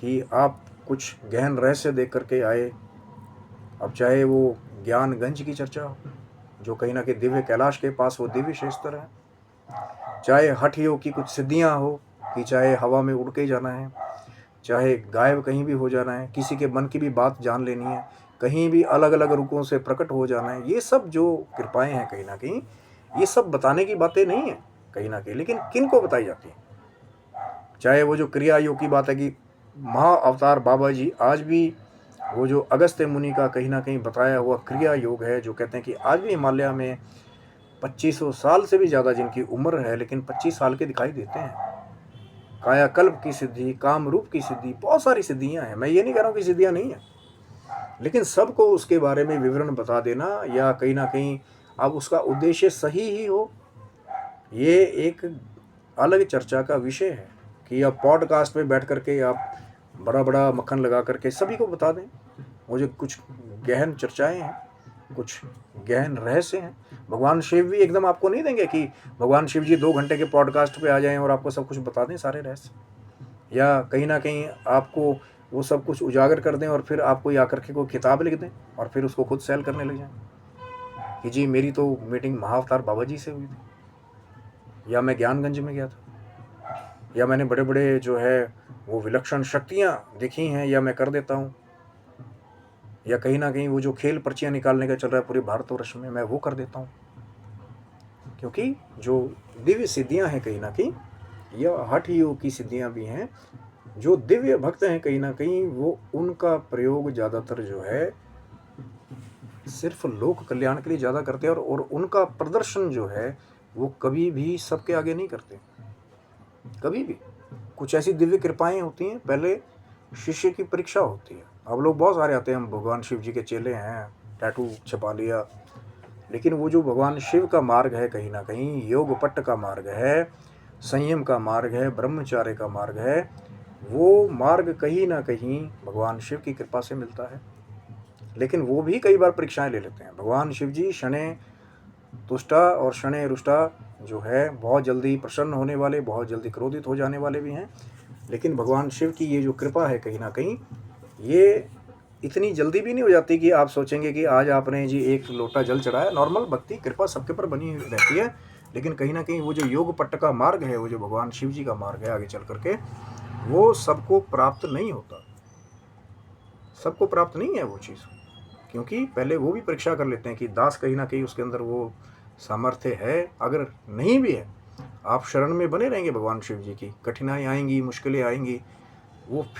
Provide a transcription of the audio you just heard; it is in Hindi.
कि आप कुछ गहन रहस्य देख करके आए। अब चाहे वो ज्ञानगंज की चर्चा हो, जो कहीं ना कहीं दिव्य कैलाश के पास वो दिव्य क्षेत्र है, चाहे हठ योग की कुछ सिद्धियां हो कि चाहे हवा में उड़ के जाना है, चाहे गायब कहीं भी हो जाना है, किसी के मन की भी बात जान लेनी है, कहीं भी अलग अलग रूपों से प्रकट हो जाना है, ये सब जो कृपाएं हैं कहीं ना कहीं ये सब बताने की बातें नहीं है कहीं ना कहीं, लेकिन किन को बताई जाती है। चाहे वो जो क्रिया योग की बात है कि महा अवतार बाबा जी आज भी वो जो अगस्त्य मुनि का कहीं ना कहीं बताया हुआ क्रिया योग है, जो कहते हैं कि आज भी हिमालय में 2500 साल से भी ज़्यादा जिनकी उम्र है, लेकिन 25 साल के दिखाई देते हैं। कायाकल्प की सिद्धि, काम रूप की सिद्धि, बहुत सारी सिद्धियां हैं। मैं ये नहीं कह रहा हूँ कि सिद्धियां नहीं है, लेकिन सबको उसके बारे में विवरण बता देना या कहीं ना कहीं अब उसका उद्देश्य सही ही हो, ये एक अलग चर्चा का विषय है कि आप पॉडकास्ट पे बैठ करके आप बड़ा बड़ा मक्खन लगा करके सभी को बता दें। मुझे कुछ गहन चर्चाएं हैं, कुछ गहन रहस्य हैं। भगवान शिव भी एकदम आपको नहीं देंगे कि भगवान शिव जी 2 घंटे के पॉडकास्ट पे आ जाएं और आपको सब कुछ बता दें, सारे रहस्य, या कहीं ना कहीं आपको वो सब कुछ उजागर कर दें और फिर आपको या करके कोई किताब लिख दें और फिर उसको खुद सेल करने लग जाएं कि जी मेरी तो मीटिंग महाअवतार बाबा जी से हुई थी, या मैं ज्ञानगंज में गया था, या मैंने बड़े बड़े जो है वो विलक्षण शक्तियाँ देखी हैं, या मैं कर देता हूँ, या कहीं ना कहीं वो जो खेल पर्चियाँ निकालने का चल रहा है पूरे भारतवर्ष में, मैं वो कर देता हूँ। क्योंकि जो दिव्य सिद्धियाँ हैं कहीं ना कहीं, या हठ योग की सिद्धियाँ भी हैं, जो दिव्य भक्त हैं कहीं ना कहीं वो उनका प्रयोग ज़्यादातर जो है सिर्फ लोक कल्याण के लिए ज़्यादा करते हैं, और उनका प्रदर्शन जो है वो कभी भी सबके आगे नहीं करते। कभी भी कुछ ऐसी दिव्य कृपाएं होती हैं, पहले शिष्य की परीक्षा होती है। अब लोग बहुत सारे आते हैं, हम भगवान शिव जी के चेले हैं, टैटू छपा लिया, लेकिन वो जो भगवान शिव का मार्ग है कहीं ना कहीं योग पट्ट का मार्ग है, संयम का मार्ग है, ब्रह्मचार्य का मार्ग है, वो मार्ग कहीं ना कहीं भगवान शिव की कृपा से मिलता है। लेकिन वो भी कई बार परीक्षाएं ले लेते हैं। भगवान शिव जी शनै तुष्टा और शनै रुष्टा जो है बहुत जल्दी प्रसन्न होने वाले, बहुत जल्दी क्रोधित हो जाने वाले भी हैं, लेकिन भगवान शिव की ये जो कृपा है कहीं ना कहीं ये इतनी जल्दी भी नहीं हो जाती कि आप सोचेंगे कि आज आपने जी एक लोटा जल चढ़ाया, नॉर्मल भक्ति कृपा सबके पर बनी रहती है, लेकिन कहीं ना कहीं वो जो योग पट्ट का मार्ग है, वो जो भगवान शिव जी का मार्ग है आगे चल करके, वो सबको प्राप्त नहीं होता, सबको प्राप्त नहीं है वो चीज़। क्योंकि पहले वो भी परीक्षा कर लेते हैं कि दास कहीं ना कहीं उसके अंदर वो सामर्थ्य है, अगर नहीं भी है आप शरण में बने रहेंगे भगवान शिव जी की, कठिनाई आएंगी, मुश्किलें आएंगी, वो